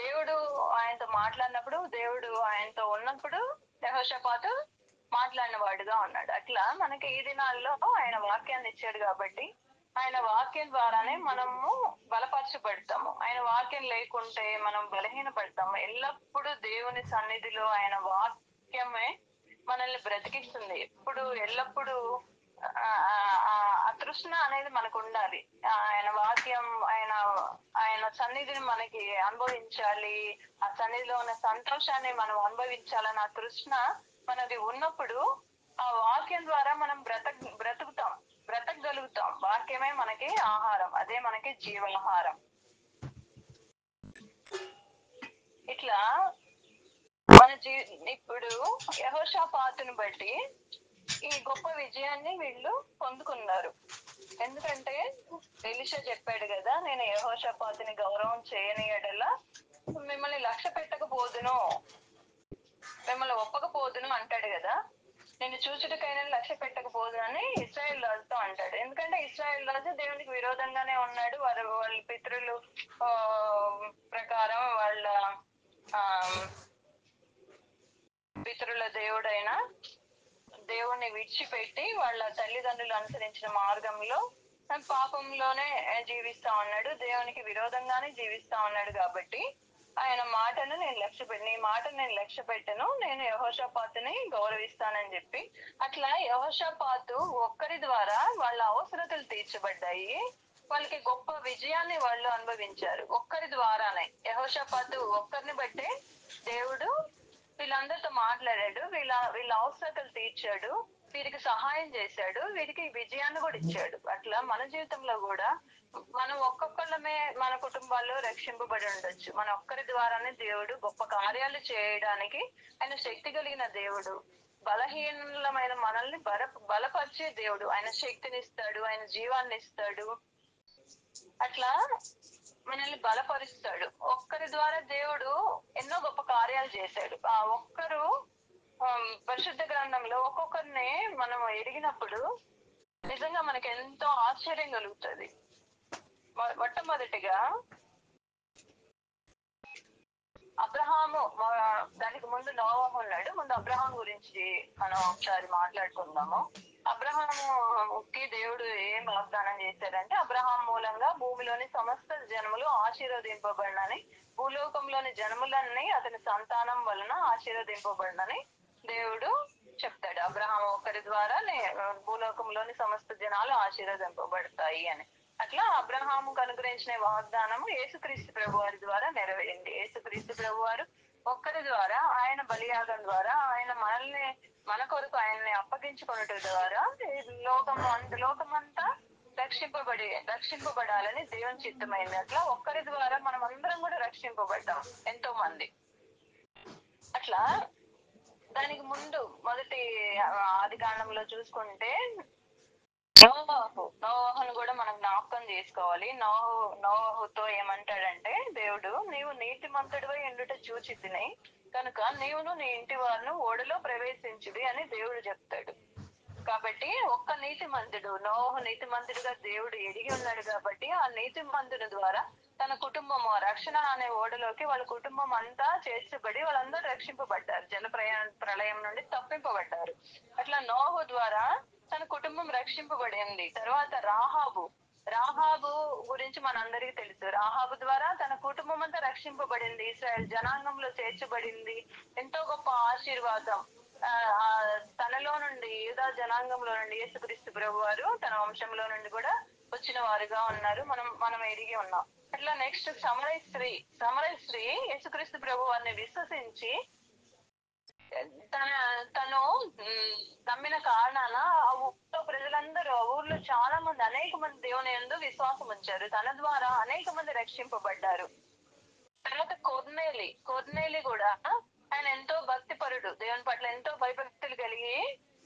దేవుడు ఆయనతో మాట్లాడినప్పుడు, దేవుడు ఆయనతో ఉన్నప్పుడు యెహోషాపాతు మాట్లాడిన వాడుగా ఉన్నాడు. అట్లా మనకి ఈ దినాల్లో ఆయన వాక్యాన్ని ఇచ్చాడు కాబట్టి ఆయన వాక్యం ద్వారానే మనము బలపరచబడతాము. ఆయన వాక్యం లేకుంటే మనం బలహీన పడతాము. ఎల్లప్పుడూ దేవుని సన్నిధిలో ఆయన వాక్యమే మనల్ని బ్రతికిస్తుంది. ఎల్లప్పుడూ ఆ తృష్ణ అనేది మనకు ఉండాలి. ఆయన వాక్యం, ఆయన సన్నిధిని మనకి అనుభవించాలి. ఆ సన్నిధిలో ఉన్న సంతోషాన్ని మనం అనుభవించాలని ఆ తృష్ణ మనది ఉన్నప్పుడు ఆ వాక్యం ద్వారా మనం బ్రతకగలుగుతాం. వాక్యమే మనకి ఆహారం, అదే మనకి జీవాహారం. ఇట్లా ఇప్పుడు యెహోషాపాతుని బట్టి ఈ గొప్ప విజయాన్ని వీళ్ళు పొందుకున్నారు. ఎందుకంటే ఎలీషా చెప్పాడు కదా, నేను యెహోషాపాతుని గౌరవం చేయని యెడల మిమ్మల్ని లక్ష్య పెట్టకపోదును, మిమ్మల్ని ఒప్పకపోదును అంటాడు కదా. నేను చూచుటకైనా లక్ష్య పెట్టకపోదు అని ఇశ్రాయేల్ రాజుతో అంటాడు. ఎందుకంటే ఇశ్రాయేల్ రాజు దేవునికి విరోధంగానే ఉన్నాడు. వాళ్ళ పితరులు ప్రకారం వాళ్ళ పితరుల దేవుడైన దేవుణ్ణి విడిచిపెట్టి వాళ్ళ తల్లిదండ్రులు అనుసరించిన మార్గంలో పాపంలోనే జీవిస్తా ఉన్నాడు. దేవునికి విరోధంగానే జీవిస్తా ఉన్నాడు. కాబట్టి ఆయన మాటను నీ మాటను నేను లక్ష్య పెట్టను, నేను యెహోషాపాతుని గౌరవిస్తానని చెప్పి, అట్లా యెహోషాపాతు ఒక్కరి ద్వారా వాళ్ళ అవసరతలు తీర్చబడ్డాయి. వాళ్ళకి గొప్ప విజయాన్ని వాళ్ళు అనుభవించారు. ఒక్కరి ద్వారానే. యెహోషాపాతు ఒక్కరిని బట్టే దేవుడు వీళ్ళందరితో మాట్లాడాడు. వీళ్ళ అవసరతలు తీర్చాడు, వీరికి సహాయం చేశాడు, వీరికి విజయాన్ని కూడా ఇచ్చాడు. అట్లా మన జీవితంలో కూడా మనం ఒక్కొక్కళ్ళమే మన కుటుంబాల్లో రక్షింపబడి ఉండొచ్చు. మన ఒక్కరి ద్వారానే దేవుడు గొప్ప కార్యాలు చేయడానికి ఆయన శక్తి కలిగిన దేవుడు. బలహీనమైన మనల్ని బలపరిచే దేవుడు. ఆయన శక్తిని ఇస్తాడు, ఆయన జీవాన్ని ఇస్తాడు. అట్లా మనల్ని బలపరుస్తాడు. ఒక్కరి ద్వారా దేవుడు ఎన్నో గొప్ప కార్యాలు చేశాడు. ఆ ఒక్కరు పరిశుద్ధ గ్రంథంలో ఒక్కొక్కరిని మనం ఎరిగినప్పుడు నిజంగా మనకి ఎంతో ఆశ్చర్యం కలుగుతుంది. మొట్టమొదటిగా అబ్రహాము, దానికి ముందు నోవహు ఉన్నాడు. ముందు అబ్రహాం గురించి మనం ఒకసారి మాట్లాడుకుందాము. అబ్రహాముకి దేవుడు ఏం వాగ్దానం చేశాడంటే, అబ్రహాం మూలంగా భూమిలోని సమస్త జనములు ఆశీర్వదింపబడినని, భూలోకంలోని జనములన్నీ అతని సంతానం వలన ఆశీర్వదింపబడినని దేవుడు చెప్తాడు. అబ్రహాం ఒకరి ద్వారా భూలోకంలోని సమస్త జనాలు ఆశీర్వదింపబడతాయి అని. అట్లా అబ్రహాముకు అనుగ్రహించిన వాగ్దానము యేసుక్రీస్తు ప్రభు వారి ద్వారా నెరవేరింది. యేసుక్రీస్తు ప్రభు వారు ఒక్కరి ద్వారా, ఆయన బలియాగం ద్వారా, ఆయన మన కొరకు ఆయన్ని అప్పగించుకున్నట్టు ద్వారా లోకమంతా రక్షింపబడాలని దేవుని చిత్తమైంది. అట్లా ఒక్కరి ద్వారా మనం అందరం కూడా రక్షింపబడ్డాం, ఎంతో మంది. అట్లా దానికి ముందు మొదటి ఆది కాండంలో చూసుకుంటే నోవహును కూడా మనం జ్ఞాపకం చేసుకోవాలి. నోవహుతో ఏమంటాడంటే, దేవుడు నీవు నీతిమంతుడివై ఎండుట చూచి తిని కనుక నీవును నీ ఇంటి వారును ఓడలో ప్రవేశించుడి అని దేవుడు చెప్తాడు. కాబట్టి ఒక్క నీతిమంతుడు, నోవహు నీతిమంతుడిగా దేవుడు ఎరిగి ఉన్నాడు కాబట్టి ఆ నీతిమంతుని ద్వారా తన కుటుంబము రక్షణ అనే ఓడలోకి వాళ్ళ కుటుంబం అంతా చేర్చబడి వాళ్ళందరూ రక్షింపబడ్డారు. ప్రళయం నుండి తప్పింపబడ్డారు. అట్లా నోవహు ద్వారా తన కుటుంబం రక్షింపబడింది. తర్వాత రాహాబు గురించి మనందరికీ తెలుసు. రాహాబు ద్వారా తన కుటుంబం అంతా రక్షింపబడింది, ఇశ్రాయేల్ జనాంగంలో చేర్చబడింది. ఎంతో గొప్ప ఆశీర్వాదం తనలో నుండి, యూదా జనాంగంలో నుండి యేసుక్రీస్తు ప్రభు వారు తన వంశంలో నుండి కూడా వచ్చిన వారుగా ఉన్నారు. మనం ఎరిగి ఉన్నాం. అట్లా నెక్స్ట్ సమరయ స్త్రీ యేసుక్రీస్తు ప్రభు వారిని విశ్వసించి తను నమ్మిన కారణాన ఆ ఊర్లో ప్రజలందరూ, ఆ ఊర్లో చాలా మంది, అనేక మంది దేవుని యందు విశ్వాసం ఉంచారు. తన ద్వారా అనేక మంది రక్షింపబడ్డారు. తర్వాత కొర్నేలి కూడా ఆయన ఎంతో భక్తిపరుడు, దేవుని పట్ల ఎంతో భయభక్తులు కలిగి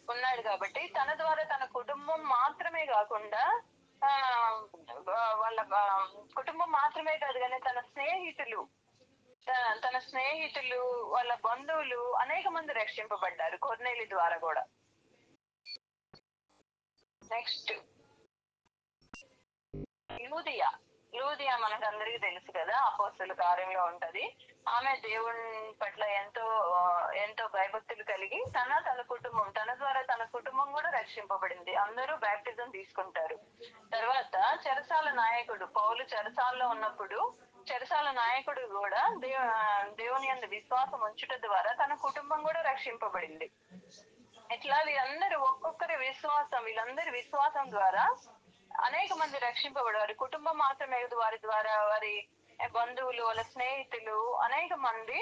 ఉన్నాడు కాబట్టి తన ద్వారా తన కుటుంబం మాత్రమే కాకుండా వాళ్ళ కుటుంబం మాత్రమే కాదు కానీ తన స్నేహితులు వాళ్ళ బంధువులు అనేక మంది రక్షింపబడ్డారు కొర్నేలి ద్వారా కూడా. నెక్స్ట్ లూదియా మనకు అందరికీ తెలుసు కదా, అపోస్తలుల కార్యంలో ఉంటది. ఆమె దేవుని పట్ల ఎంతో భయభక్తులు కలిగి తన కుటుంబం, తన ద్వారా తన కుటుంబం కూడా రక్షింపబడింది. అందరూ బాప్టిజం తీసుకుంటారు. తర్వాత చెరసాల నాయకుడు పౌలు చెరసాలలో ఉన్నప్పుడు చెరసాల నాయకుడు కూడా దేవుని యందు విశ్వాసం ఉంచుట ద్వారా తన కుటుంబం కూడా రక్షింపబడింది. ఇట్లా వీళ్ళందరి విశ్వాసం ద్వారా అనేక మంది రక్షింపబడారు. కుటుంబం మాత్రమే వారి ద్వారా వారి బంధువులు, వాళ్ళ స్నేహితులు అనేక మంది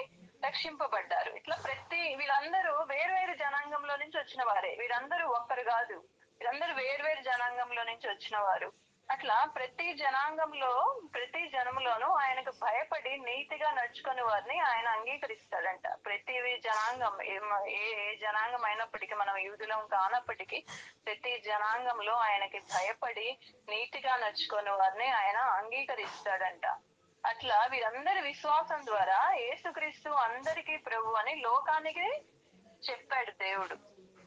రక్షింపబడ్డారు. ఇట్లా వీళ్ళందరూ వేర్వేరు జనాంగంలో నుంచి వచ్చిన వారే. వీరందరూ ఒక్కరు కాదు, వీరందరూ వేర్వేరు జనాంగంలో నుంచి వచ్చిన వారు. అట్లా ప్రతి జనములోనూ ఆయనకు భయపడి నీతిగా నడుచుకునే వారిని ఆయన అంగీకరిస్తాడంట. ప్రతి జనాంగం, ఏ జనాంగం అయినప్పటికీ, మనం యూదులం కానప్పటికీ ప్రతి జనాంగంలో ఆయనకి భయపడి నీతిగా నడుచుకునే వారిని ఆయన అంగీకరిస్తాడంట. అట్లా వీరందరి విశ్వాసం ద్వారా యేసుక్రీస్తు అందరికీ ప్రభు అని లోకానికి చెప్పాడు దేవుడు.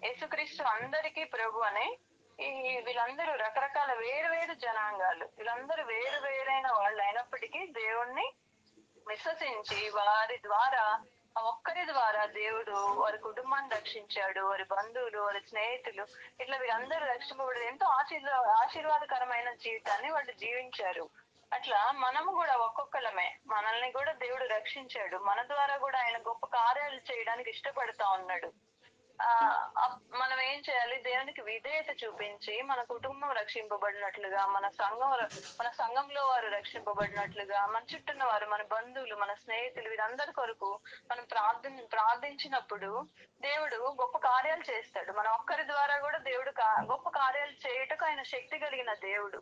యేసుక్రీస్తు అందరికీ ప్రభు అని. వీళ్ళందరూ రకరకాల వేరు జనాంగాలు, వీళ్ళందరూ వేరైన వాళ్ళు అయినప్పటికీ దేవుణ్ణి విశ్వసించి వారి ద్వారా, ఒక్కరి ద్వారా దేవుడు వారి కుటుంబాన్ని రక్షించాడు. వారి బంధువులు, వారి స్నేహితులు, ఇట్లా వీరందరూ రక్షింపబడి ఎంతో ఆశీర్వాదకరమైన జీవితాన్ని వాళ్ళు జీవించారు. అట్లా మనము కూడా ఒక్కొక్కలమే, మనల్ని కూడా దేవుడు రక్షించాడు. మన ద్వారా కూడా ఆయన గొప్ప కార్యాలు చేయడానికి ఇష్టపడతా ఉన్నాడు. మనం ఏం చేయాలి? దేవునికి విధేయత చూపించి మన కుటుంబం రక్షింపబడినట్లుగా, మన సంఘంలో వారు రక్షింపబడినట్లుగా, మన చుట్టూన్న వారు, మన బంధువులు, మన స్నేహితులు, వీరందరి కొరకు మనం ప్రార్థించినప్పుడు దేవుడు గొప్ప కార్యాలు చేస్తాడు. మన ఒక్కరి ద్వారా కూడా దేవుడు గొప్ప కార్యాలు చేయుటకు ఆయన శక్తి కలిగిన దేవుడు.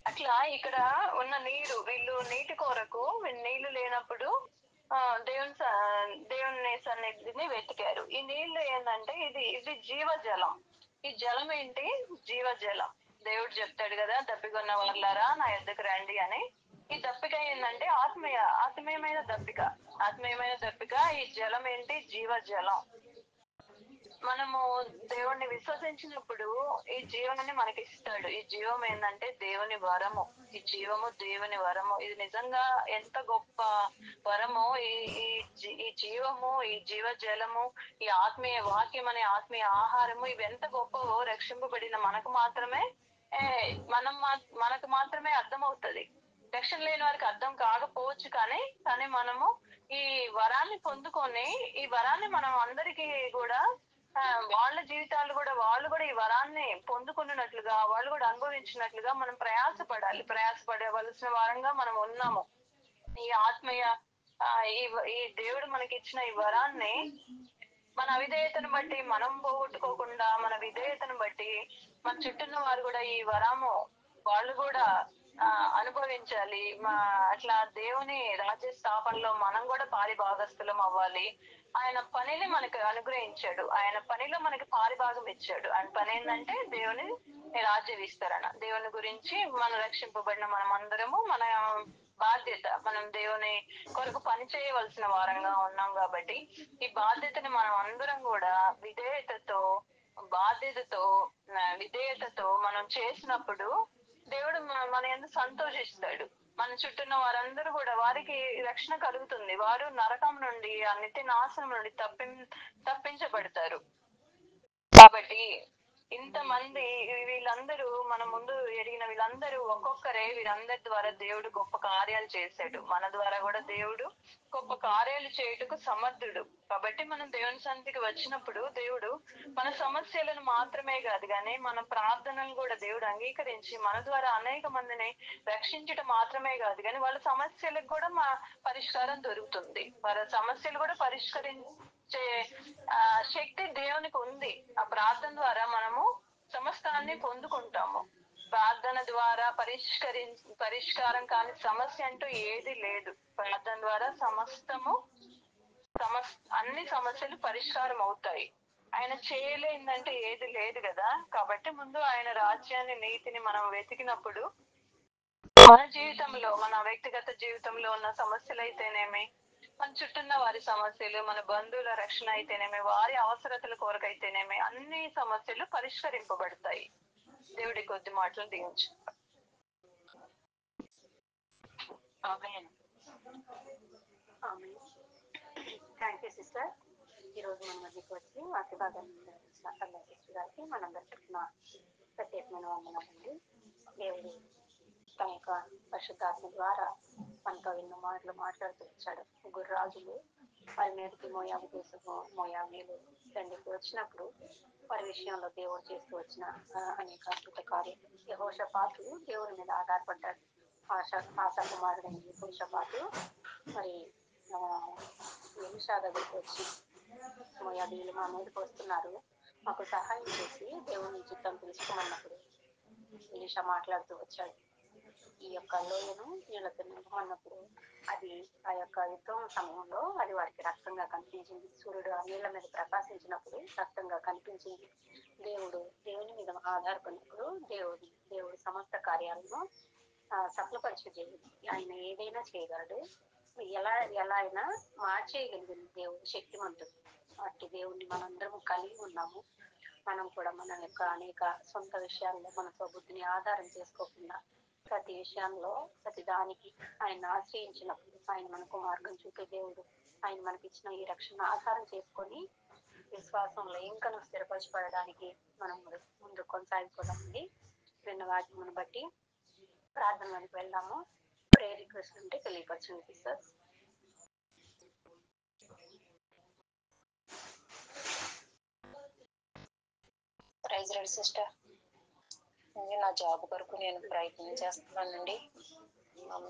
అట్లా ఇక్కడ ఉన్న వీళ్ళు నీటి కొరకు నీళ్లు లేనప్పుడు దేవుని సన్నిధిని వెతికారు. ఈ నీళ్లు ఏంటంటే ఇది జీవజలం. ఈ జలం ఏంటి? జీవజలం. దేవుడు చెప్తాడు కదా, దప్పికొన్న వాళ్ళారా నా యొద్దకు రండి అని. ఈ దప్పిక ఏంటంటే ఆత్మీయమైన దప్పిక. ఆత్మీయమైన దప్పిక. ఈ జలం ఏంటి? జీవ జలం. మనము దేవుణ్ణి విశ్వసించినప్పుడు ఈ జీవాన్ని మనకి ఇస్తాడు. ఈ జీవం ఏంటంటే దేవుని వరము. ఈ జీవము దేవుని వరము. ఇది నిజంగా ఎంత గొప్ప వరము. ఈ జీవము, ఈ జీవ జలము, ఈ ఆత్మీయ వాక్యం అనే ఆత్మీయ ఆహారము, ఇవి ఎంత గొప్పవో రక్షింపబడిన మనకు మాత్రమే మనకు మాత్రమే అర్థమవుతుంది. రక్షణ లేని వారికి అర్థం కాకపోవచ్చు, కానీ మనము ఈ వరాన్ని పొందుకొని ఈ వరాన్ని మనం అందరికీ కూడా వాళ్ళ జీవితాలు కూడా వాళ్ళు కూడా ఈ వరాన్ని పొందుకున్నట్లుగా, వాళ్ళు కూడా అనుభవించినట్లుగా మనం ప్రయాసపడవలసిన వారంగా మనం ఉన్నాము. ఈ ఆత్మీయ ఈ దేవుడు మనకి ఇచ్చిన ఈ వరాన్ని మన అవిధేయతను బట్టి మనం పోగొట్టుకోకుండా, మన విధేయతను బట్టి మన చుట్టూన్న వారు కూడా ఈ వరము వాళ్ళు కూడా అనుభవించాలి. అట్లా దేవుని రాజ్య స్థాపనలో మనం కూడా పాలి భాగస్థులం అవ్వాలి. ఆయన పనిని మనకు అనుగ్రహించాడు. ఆయన పనిలో మనకి పారిభాగం ఇచ్చాడు. ఆయన పని ఏంటంటే దేవుని రాజ్య విస్తరణ. దేవుని గురించి మనం రక్షింపబడిన మనం అందరము మన బాధ్యత. మనం దేవుని కొరకు పని చేయవలసిన వారంగా ఉన్నాం కాబట్టి ఈ బాధ్యతని మనం అందరం కూడా విధేయతతో మనం చేసినప్పుడు దేవుడు మన యందు సంతోషిస్తాడు. మన చుట్టూన్న వారందరూ కూడా వారికి రక్షణ కలుగుతుంది. వారు నరకం నుండి, ఆ నిత్య నాశనం నుండి తప్పించబడతారు. కాబట్టి ఇంతమంది వీళ్ళందరూ మన ముందు ఎరిగిన వీళ్ళందరూ ఒక్కొక్కరే వీరందరి ద్వారా దేవుడు గొప్ప కార్యాలు చేశాడు. మన ద్వారా కూడా దేవుడు గొప్ప కార్యాలు చేయుటకు సమర్థుడు. కాబట్టి మనం దేవుని సన్నిధికి వచ్చినప్పుడు దేవుడు మన సమస్యలను మాత్రమే కాదు కానీ మన ప్రార్థనలు కూడా దేవుడు అంగీకరించి మన ద్వారా అనేక మందిని రక్షించడం మాత్రమే కాదు కానీ వాళ్ళ సమస్యలకు కూడా పరిష్కారం దొరుకుతుంది. వాళ్ళ సమస్యలు కూడా పరిష్కరించే శక్తి దేవునికి ఉంది. ఆ ప్రార్థన ద్వారా మనము సమస్తాన్ని పొందుకుంటాము. ప్రార్థన ద్వారా పరిష్కారం కాని సమస్య అంటూ ఏది లేదు. ప్రార్థన ద్వారా అన్ని సమస్యలు పరిష్కారం అవుతాయి. ఆయన చేయలేదంటే ఏది లేదు కదా. కాబట్టి ముందు ఆయన రాజ్యాన్ని, నీతిని మనం వెతికినప్పుడు మన జీవితంలో, మన వ్యక్తిగత జీవితంలో ఉన్న సమస్యలు అయితేనేమి, మన చుట్టూన్న వారి సమస్యలు, మన బంధువుల రక్షణ అయితేనేమి, వారి అవసరతల కొరకైతేనేమి అన్ని సమస్యలు పరిష్కరింపబడతాయి. దేవుడి కొద్ది మాటలు దీవించు. Thank you sister. ఈరోజు మన మధ్యకి వచ్చి వాక్య భాగాన్ని సిస్టర్ గారికి మనందరి తరఫున ప్రత్యేకమైన వందనాలండి. దేవుడు తన యొక్క పరిశుద్ధాత్మ ద్వారా మనతో ఎన్నో మాటలు మాట్లాడుతూ వచ్చాడు. ముగ్గురు రాజులు వారి మీదకి మోయాబు దేశము మోయాబీలు తండ్రికి వచ్చినప్పుడు వారి విషయంలో దేవుడు చేస్తూ వచ్చిన అనేక అద్భుత కార్యాలు. యెహోషాపాతు దేవుని మీద ఆధారపడ్డాడు. ఆశా కుమారుడైన యెహోషాపాతు మరి ఎలీషా దగ్గరికి వచ్చి మోయాబీలు మా మీదకి వస్తున్నారు, మాకు సహాయం చేసి దేవుని చిత్తం తెలుసుకోమన్నప్పుడు ఎలీషా మాట్లాడుతూ వచ్చాడు. ఈ యొక్క లోయను నీళ్లతో నింపమన్నప్పుడు అది ఆ యొక్క యుద్ధం సమయంలో అది వారికి రక్తంగా కనిపించింది. సూర్యుడు ఆ నీళ్ల మీద ప్రకాశించినప్పుడు రక్తంగా కనిపించింది. దేవుని మీద ఆధారపడినప్పుడు దేవుడు సమస్త కార్యాలను సఫలపరిచే దేవుడు. ఆయన ఏదైనా చేయగలడు. ఎలా అయినా మార్చేయగలిగిన దేవుడు శక్తివంతుడు. అట్టి దేవుణ్ణి మనందరం కలిగి ఉన్నాము. మనం కూడా మన యొక్క అనేక సొంత విషయాల్లో మన స్వబుద్ధిని ఆధారం చేసుకోకుండా ప్రతి విషయంలో ప్రతి దానికి ఆయన ఆశ్రయించినప్పుడు ఆయన మనకు మార్గం చూపే దేవుడు. ఆయన మనకి ఇచ్చిన ఈ రక్షణ ఆధారం చేసుకొని విశ్వాసంలో ఇంకను స్థిరపరచబడడానికి మనం ముందు కొనసాగిపోదామండి. విన్న వాక్యమును బట్టి ప్రార్థనలోకి వెళ్దాము. ప్రేయర్ రిక్వెస్ట్ ఉంటే తెలియపరచండి సిస్టర్స్. ప్రైజ్ రెడ్ సిస్టర్. నా జాబ్ కొరకు నేను ప్రయత్నం చేస్తున్నానండి.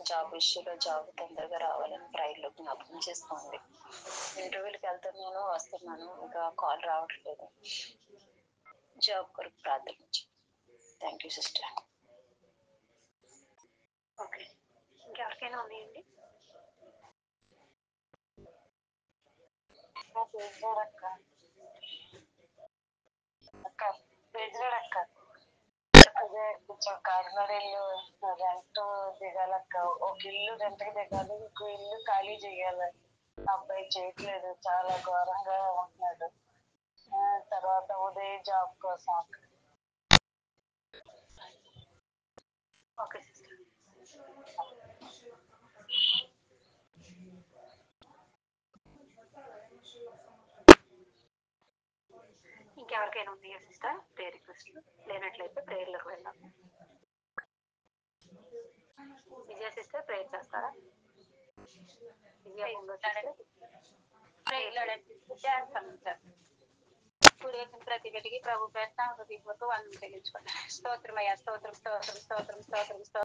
జాబ్ విషయంలో జాబ్ తొందరగా రావాలని ప్రైర్లో జ్ఞాపకం చేసుకోండి. ఇంటర్వ్యూలకు వెళ్తున్నాను, వస్తున్నాను, ఇంకా కాల్ రావట్లేదు. జాబ్ కొరకు ప్రార్థించు. Thank you sister. ఓకే, ఇంకెవరికైనా ఉన్నాయండి? అక్క అదే కొంచెం కాకినాడ ఇల్లు రెంట్ దిగాలక్క. ఒక ఇల్లు రెంట్కి దిగాలి, ఇంకో ఇల్లు ఖాళీ చేయాలి. అబ్బాయి చేయట్లేదు, చాలా ఘోరంగా ఉంటున్నాడు. తర్వాత ఉదయం జాబ్ కోసం. Okay sister. ఇంకెవరికైనా ఉన్నాయా సిస్టర్ ప్రేయర్ రిక్వెస్ట్? లేనట్లయితే ప్రేయర్లోకి వెళ్దాం. విజయ సిస్టర్ ప్రేయర్ చేస్తారా? విజయ చేస్తాను సార్. సూర్యోదయం ప్రతి గడికి ప్రభు పేరున హృదయపూర్వక వాళ్ళని తెలియచుకోండి. స్తోత్రం అయ్యా, స్తోత్రం స్తోత్రం స్తోత్రం స్తోత్రం స్తోత్రం.